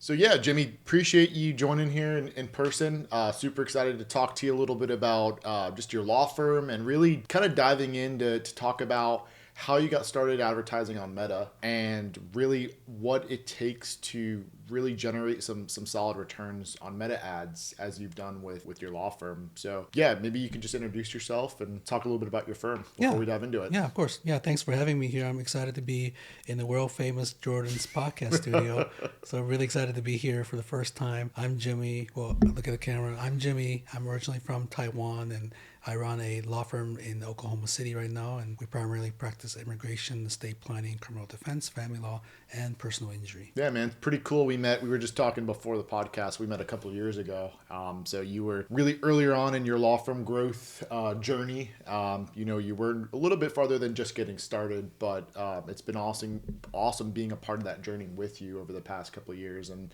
So yeah, Jimmy, appreciate you joining here in person. Super excited to talk to you a little bit about just your law firm and really kind of diving into to talk about how you got started advertising on Meta and really what it takes to really generate some solid returns on Meta ads as you've done with your law firm. So yeah, maybe you can just introduce yourself and talk a little bit about your firm before Yeah. we dive into it. Yeah, of course. Yeah, thanks for having me here. I'm excited to be in the world famous Jordan's podcast studio. So I'm really excited to be here for the first time. I'm Jimmy. Well, look at the camera. I'm Jimmy. I'm originally from Taiwan and I run a law firm in Oklahoma City right now, and we primarily practice immigration, estate planning, criminal defense, family law, and personal injury. Yeah, man, it's pretty cool. We were just talking before the podcast. We met a couple of years ago. So you were really earlier on in your law firm growth journey. You were a little bit farther than just getting started, but it's been awesome being a part of that journey with you over the past couple of years. And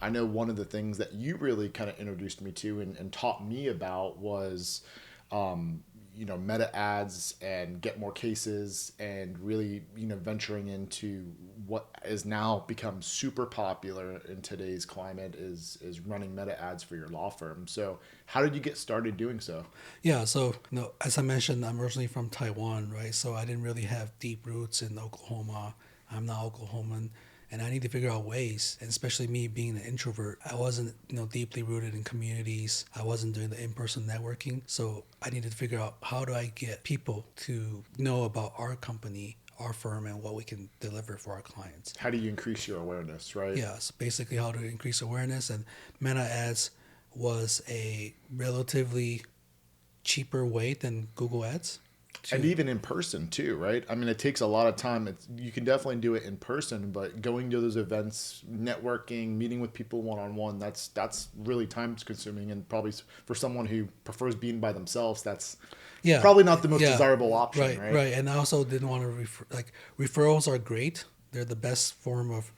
I know one of the things that you really kind of introduced me to and taught me about was Meta ads and get more cases and really venturing into what is now become super popular in today's climate is running Meta ads for your law firm. So how did you get started doing so? Yeah, so as I mentioned, I'm originally from Taiwan, right? So I didn't really have deep roots in Oklahoma. I'm not Oklahoman, and I need to figure out ways. And especially me being an introvert, I wasn't deeply rooted in communities. I wasn't doing the in-person networking, so I needed to figure out how do I get people to know about our company, our firm, and what we can deliver for our clients. How do you increase your awareness, right? Yeah, so basically how to increase awareness, and Meta Ads was a relatively cheaper way than Google Ads And to even in person too, right? I mean, it takes a lot of time. You can definitely do it in person, but going to those events, networking, meeting with people one on one, that's really time consuming, and probably for someone who prefers being by themselves, that's yeah probably not the most yeah desirable option, right right? right. And I also didn't want to referrals are great. They're the best form of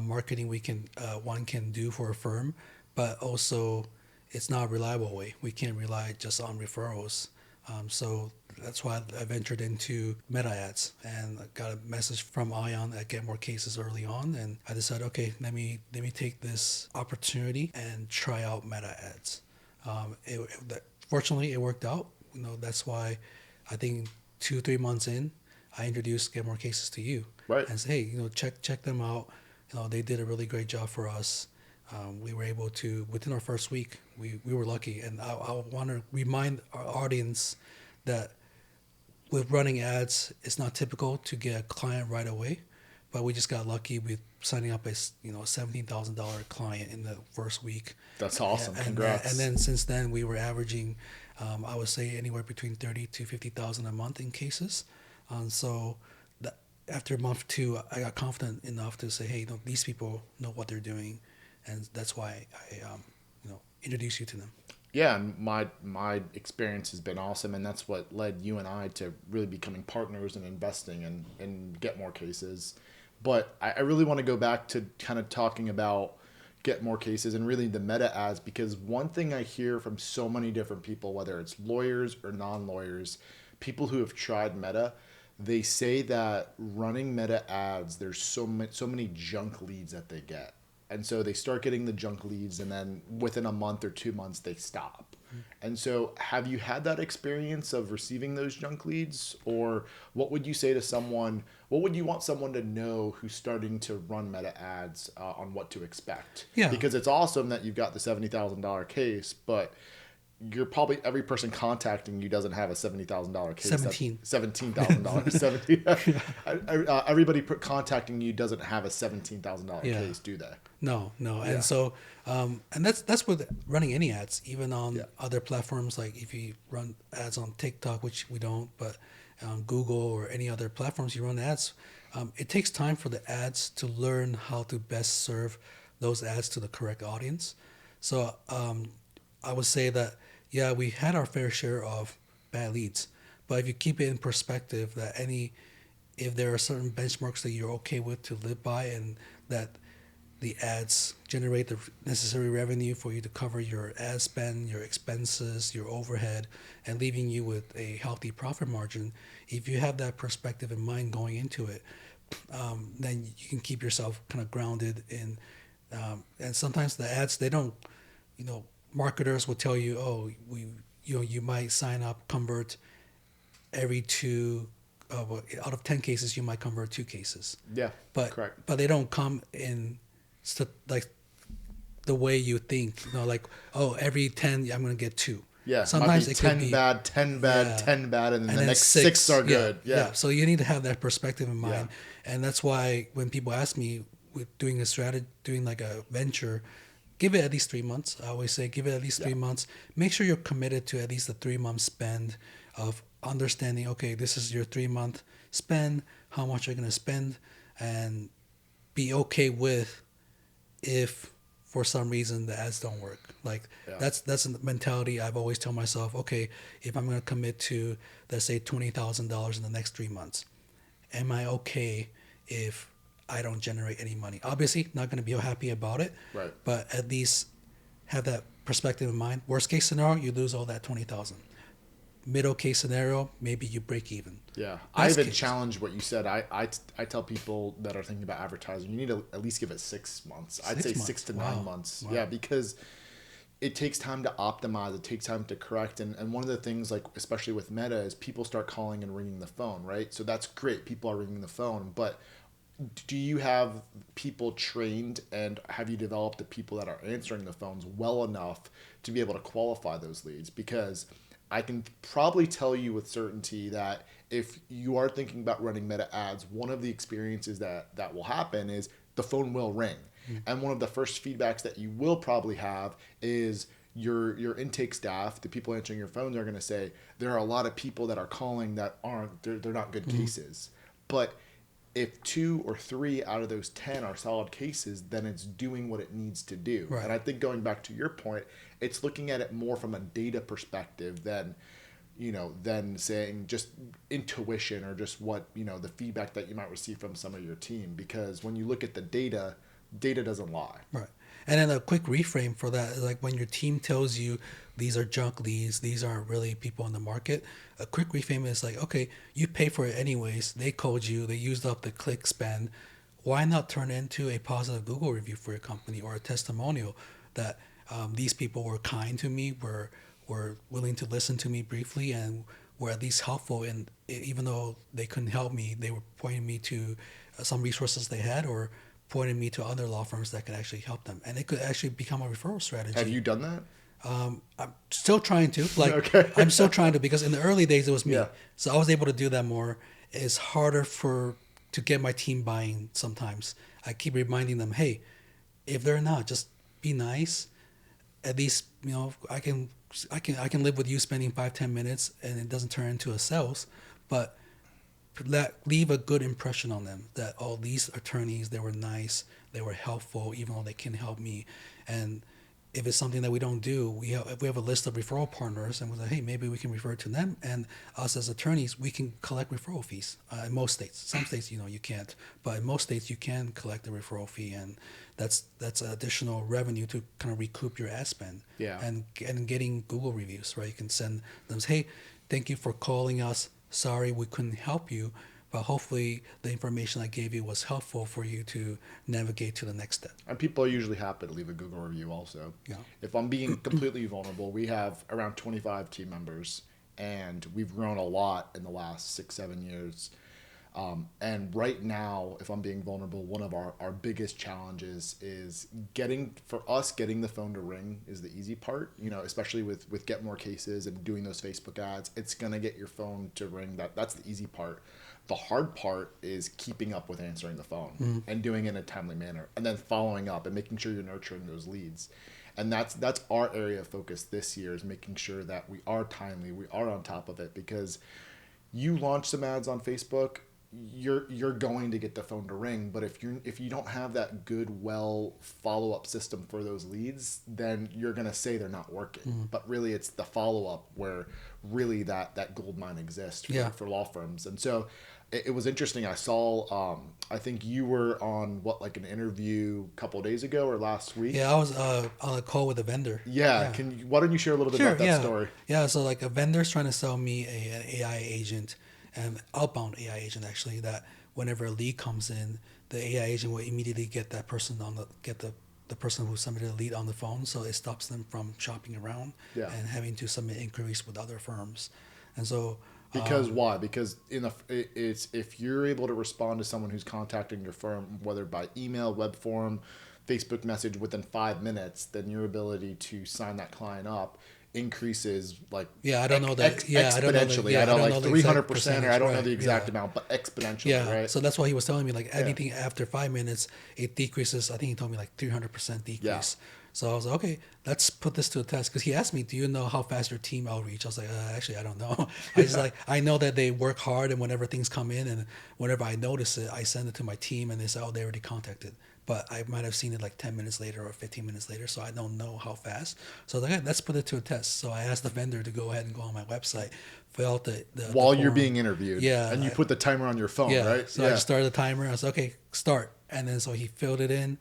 marketing we can one can do for a firm, but also it's not a reliable way. We can't rely just on referrals. So that's why I ventured into Meta Ads and I got a message from Ion at Get More Cases early on, and I decided, okay, let me take this opportunity and try out Meta Ads. Fortunately, it worked out. That's why I think 2 3 months in, I introduced Get More Cases to you Right. and say, hey, check them out. They did a really great job for us. We were able to, within our first week, we were lucky. And I want to remind our audience that with running ads, it's not typical to get a client right away, but we just got lucky with signing up a $17,000 client in the first week. That's awesome. And Congrats. then since then we were averaging, I would say anywhere between 30 to 50,000 a month in cases. So that after month two, I got confident enough to say, hey, these people know what they're doing, and that's why I introduce you to them. Yeah, and my experience has been awesome, and that's what led you and I to really becoming partners and investing and get more cases. But I really want to go back to kind of talking about get more cases and really the Meta ads, because one thing I hear from so many different people, whether it's lawyers or non-lawyers, people who have tried Meta, they say that running Meta ads, there's so many junk leads that they get, and so they start getting the junk leads, and then within a month or 2 months they stop. And so have you had that experience of receiving those junk leads, or what would you say to someone, what would you want someone to know who's starting to run Meta ads on what to expect? Yeah, Because it's awesome that you've got the $70,000 case, but you're probably every person contacting you doesn't have a $70,000 case. That's 17. $17,000. 70. Everybody contacting you doesn't have a $17,000 Yeah. case, do they? No, no, Yeah. and so, and that's with running any ads, even on Yeah. other platforms. Like if you run ads on TikTok, which we don't, but Google or any other platforms you run ads, it takes time for the ads to learn how to best serve those ads to the correct audience. So I would say that yeah, we had our fair share of bad leads, but if you keep it in perspective, that if there are certain benchmarks that you're okay with to live by, and that the ads generate the necessary revenue for you to cover your ad spend, your expenses, your overhead, and leaving you with a healthy profit margin. If you have that perspective in mind going into it, then you can keep yourself kind of grounded in And sometimes the ads, they don't, marketers will tell you, oh, you might sign up, convert every two, out of 10 cases, you might convert 2 cases. Yeah, But correct. but they don't come in like the way you think. Like, oh, every 10 I'm gonna get 2. Yeah, Sometimes might be it 10 could be bad, 10 bad, yeah. 10 bad, and then And the then next 6 are good. Yeah. So you need to have that perspective in mind, Yeah. and that's why when people ask me with doing a strategy, doing like a venture, give it at least 3 months. I always say give it at least 3 months. Make sure you're committed to at least a 3 month spend of understanding. Okay, this is your 3 month spend. How much you're gonna spend, and be okay with if for some reason the ads don't work. Like that's a mentality I've always told myself. Okay, if I'm gonna commit to, let's say, $20,000 in the next 3 months, am I okay if I don't generate any money? Obviously, not gonna be happy about it. Right. But at least have that perspective in mind. Worst case scenario, you lose all that 20,000. Middle case scenario, maybe you break even. Yeah, I even case. challenge what you said. I tell people that are thinking about advertising, you need to at least give it 6 months. I'd say 6 to 9 months. Wow. Yeah, because it takes time to optimize. It takes time to correct. And one of the things, like especially with Meta, is people start calling and ringing the phone, right? So that's great. People are ringing the phone, but do you have people trained, and have you developed the people that are answering the phones well enough to be able to qualify those leads? Because I can probably tell you with certainty that if you are thinking about running Meta ads, one of the experiences that will happen is the phone will ring. And one of the first feedbacks that you will probably have is your intake staff, the people answering your phone, they're going to say, there are a lot of people that are calling that they're not good cases. But if 2 or 3 out of those 10 are solid cases, then it's doing what it needs to do. Right. And I think going back to your point, it's looking at it more from a data perspective than saying just intuition or just what, the feedback that you might receive from some of your team. Because when you look at the data doesn't lie. Right. And then a quick reframe for that, like when your team tells you these are junk leads, these aren't really people in the market, a quick reframe is like, okay, you pay for it anyways. They called you, they used up the click spend. Why not turn it into a positive Google review for your company or a testimonial that these people were kind to me, were willing to listen to me briefly, and were at least helpful. And even though they couldn't help me, they were pointing me to some resources they had, or pointed me to other law firms that could actually help them, and it could actually become a referral strategy. Have you done that? I'm still trying to. Okay. I'm still trying to, because in the early days it was me, Yeah. so I was able to do that more. It's harder to get my team buying sometimes. I keep reminding them, hey, if they're not, just be nice. At least I can live with you spending 5-10 minutes and it doesn't turn into a sales, but leave a good impression on them that, oh, these attorneys, they were nice, they were helpful, even though they can help me. And if it's something that we don't do, if we have a list of referral partners and we're like, hey, maybe we can refer to them, and us as attorneys, we can collect referral fees in most states. Some states, you can't, but in most states you can collect a referral fee, and that's additional revenue to kind of recoup your ad spend. Yeah. And getting Google reviews, right? You can send them, hey, thank you for calling us. Sorry we couldn't help you, but hopefully the information I gave you was helpful for you to navigate to the next step. And people are usually happy to leave a Google review also. Yeah. If I'm being completely vulnerable, we have around 25 team members, and we've grown a lot in the last 6-7 years. And right now, if I'm being vulnerable, one of our biggest challenges is getting the phone to ring is the easy part, especially with Get More Cases and doing those Facebook ads. It's going to get your phone to ring. That's the easy part. The hard part is keeping up with answering the phone and doing it in a timely manner, and then following up and making sure you're nurturing those leads. And that's our area of focus this year, is making sure that we are timely, we are on top of it, because you launch some ads on Facebook, you're going to get the phone to ring, but if you don't have that good follow-up system for those leads, then you're going to say they're not working. But really it's the follow-up where really that gold mine exists for law firms. And so it was interesting. I saw I think you were on an interview a couple of days ago or last week. Yeah, I was on a call with a vendor. Yeah. Why don't you share a little bit about that story? Yeah, so a vendor's trying to sell me an AI agent, an outbound AI agent actually, that whenever a lead comes in, the AI agent will immediately get that person get the the person who submitted the lead on the phone, so it stops them from shopping around Yeah. and having to submit inquiries with other firms. And so Because why? Because it's if you're able to respond to someone who's contacting your firm, whether by email, web form, Facebook message within 5 minutes, then your ability to sign that client up increases like yeah, I don't know that. Yeah, I don't know exponentially. the, yeah, I don't know like the 300%, exact or I don't know percentage, the right, exact yeah. amount, but exponentially, Yeah, right? so that's why he was telling me like anything after 5 minutes, it decreases. I think he told me like 300% decrease. So I was like, okay, let's put this to a test because he asked me, "Do you know how fast your team outreach?" I was like, actually, I don't know. I just like I know that they work hard, and whenever things come in, and whenever I notice it, I send it to my team, and they say, "Oh, they already contacted." But I might have seen it like 10 minutes later or 15 minutes later, so I don't know how fast. So I was like, "Hey, let's put it to a test." So I asked the vendor to go ahead and go on my website, fill out the While you're form. being interviewed, Yeah, and you put the timer on your phone, yeah. right? So I just started the timer. I was like, okay, start. And then so he filled it in.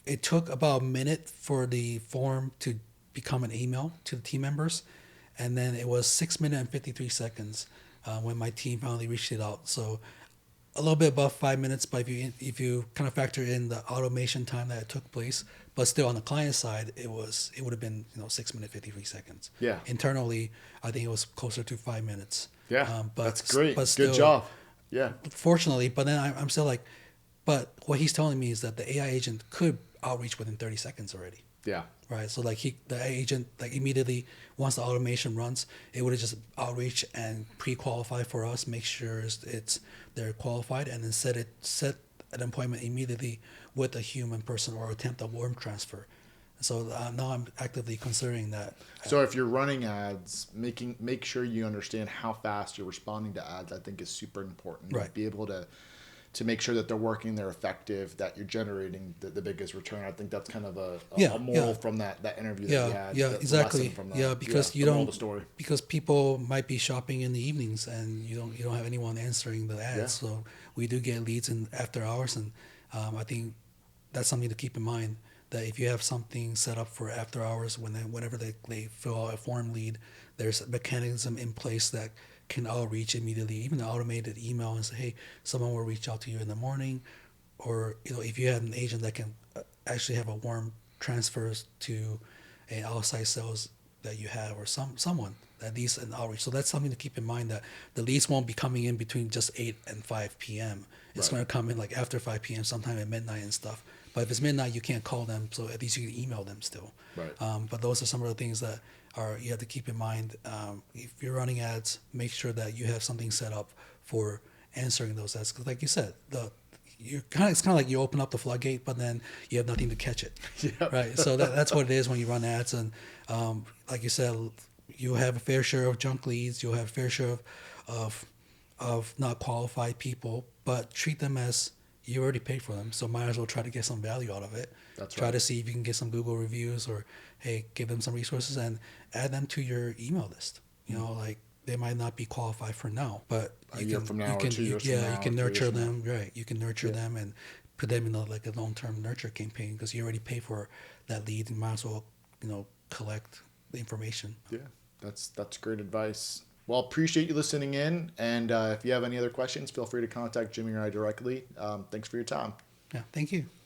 It took about a minute for the form to become an email to the team members. And then it was 6 minutes and 53 seconds when my team finally reached it out. So a little bit above 5 minutes, but if you kind of factor in the automation time that it took place, but still on the client side, it would have been 6 minutes 53 seconds. Yeah. Internally, I think it was closer to 5 minutes. Yeah, But that's great. But still, Good job. Yeah. fortunately, but then I'm still like, but what he's telling me is that the AI agent could outreach within 30 seconds already. Yeah. Right. So like the agent, like immediately once the automation runs, it would have just outreach and pre-qualify for us, make sure they're qualified, and then set an appointment immediately with a human person or attempt a warm transfer. So now I'm actively considering that. So if you're running ads, make sure you understand how fast you're responding to ads. I think is super important. Right. Be able to make sure that they're working, they're effective, that you're generating the biggest return. I think that's kind of a moral from that interview that you had. Yeah, the exactly. lesson from that. Yeah, because the you moral don't of the story. because people might be shopping in the evenings and you don't have anyone answering the ads. Yeah. So we do get leads in after hours, and I think that's something to keep in mind. That if you have something set up for after hours, whenever they fill out a form lead, there's a mechanism in place that can outreach immediately, even an automated email, and say, hey, someone will reach out to you in the morning, or if you have an agent that can actually have a warm transfers to an outside sales that you have, or someone that needs an outreach. So that's something to keep in mind, that the leads won't be coming in between just 8 and 5 p.m. It's Right. going to come in like after 5 p.m. sometime at midnight and stuff. But if it's midnight, you can't call them, so at least you can email them still. Right. But those are some of the things that you have to keep in mind. If you're running ads, make sure that you have something set up for answering those ads. Because like you said, it's kind of like you open up the floodgate, but then you have nothing to catch it. Yeah. Right. So that's what it is when you run ads, and like you said, you'll have a fair share of junk leads. You'll have a fair share of not qualified people, but treat them as you already paid for them, so might as well try to get some value out of it. That's Try right. to see if you can get some Google reviews, or hey, give them some resources and add them to your email list. Like they might not be qualified for now, but A year from now or 2 years from now you can or 3 nurture years from them, right? You can nurture them and put them in a long-term nurture campaign, because you already pay for that lead. You might as well collect the information. Yeah, that's great advice. Well, appreciate you listening in, and if you have any other questions, feel free to contact Jimmy or I directly. Thanks for your time. Yeah, thank you.